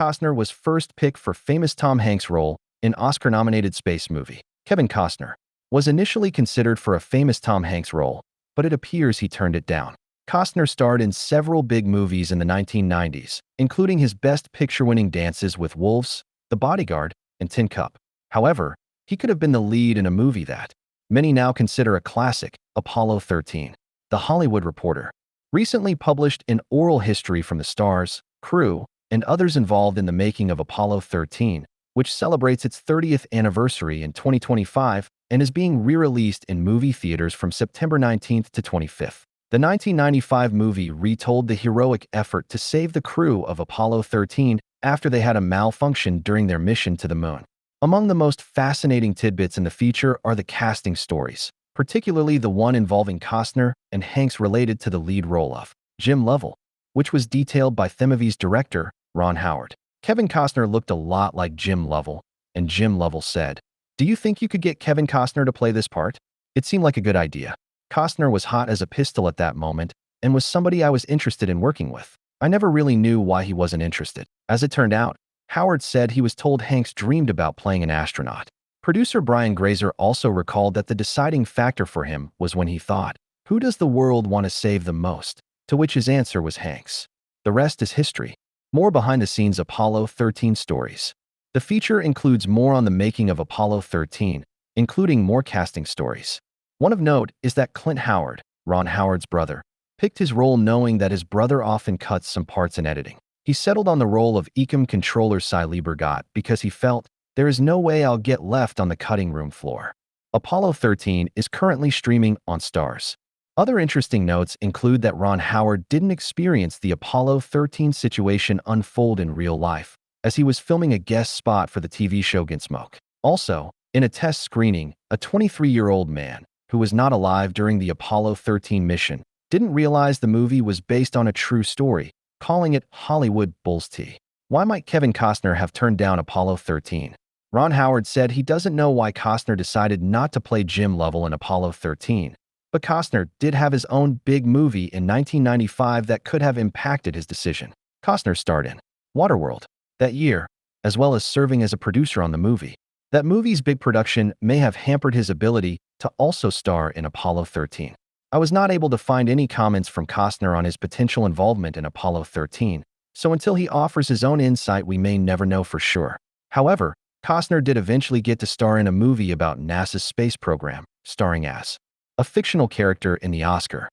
Costner was first picked for famous Tom Hanks' role in Oscar-nominated space movie. Kevin Costner was initially considered for a famous Tom Hanks role, but it appears he turned it down. Costner starred in several big movies in the 1990s, including his Best Picture-winning Dances with Wolves, The Bodyguard, and Tin Cup. However, he could have been the lead in a movie that many now consider a classic, Apollo 13. The Hollywood Reporter recently published an oral history from the stars, crew, and others involved in the making of Apollo 13, which celebrates its 30th anniversary in 2025 and is being re-released in movie theaters from September 19th to 25th. The 1995 movie retold the heroic effort to save the crew of Apollo 13 after they had a malfunction during their mission to the moon. Among the most fascinating tidbits in the feature are the casting stories, particularly the one involving Costner and Hanks related to the lead role of Jim Lovell, which was detailed by the movie's director, Ron Howard. Kevin Costner looked a lot like Jim Lovell, and Jim Lovell said, "Do you think you could get Kevin Costner to play this part?" It seemed like a good idea. Costner was hot as a pistol at that moment and was somebody I was interested in working with. I never really knew why he wasn't interested. As it turned out, Howard said he was told Hanks dreamed about playing an astronaut. Producer Brian Grazer also recalled that the deciding factor for him was when he thought, "Who does the world want to save the most?" To which his answer was Hanks. The rest is history. More behind-the-scenes Apollo 13 stories. The feature includes more on the making of Apollo 13, including more casting stories. One of note is that Clint Howard, Ron Howard's brother, picked his role knowing that his brother often cuts some parts in editing. He settled on the role of Ecom controller Cy Liebergott because he felt, "There is no way I'll get left on the cutting room floor." Apollo 13 is currently streaming on Stars. Other interesting notes include that Ron Howard didn't experience the Apollo 13 situation unfold in real life, as he was filming a guest spot for the TV show Gunsmoke. Also, in a test screening, a 23-year-old man, who was not alive during the Apollo 13 mission, didn't realize the movie was based on a true story, calling it Hollywood Bull's tea. Why might Kevin Costner have turned down Apollo 13? Ron Howard said he doesn't know why Costner decided not to play Jim Lovell in Apollo 13, but Costner did have his own big movie in 1995 that could have impacted his decision. Costner starred in Waterworld that year, as well as serving as a producer on the movie. That movie's big production may have hampered his ability to also star in Apollo 13. I was not able to find any comments from Costner on his potential involvement in Apollo 13, so until he offers his own insight we may never know for sure. However, Costner did eventually get to star in a movie about NASA's space program, starring as a fictional character in the Oscar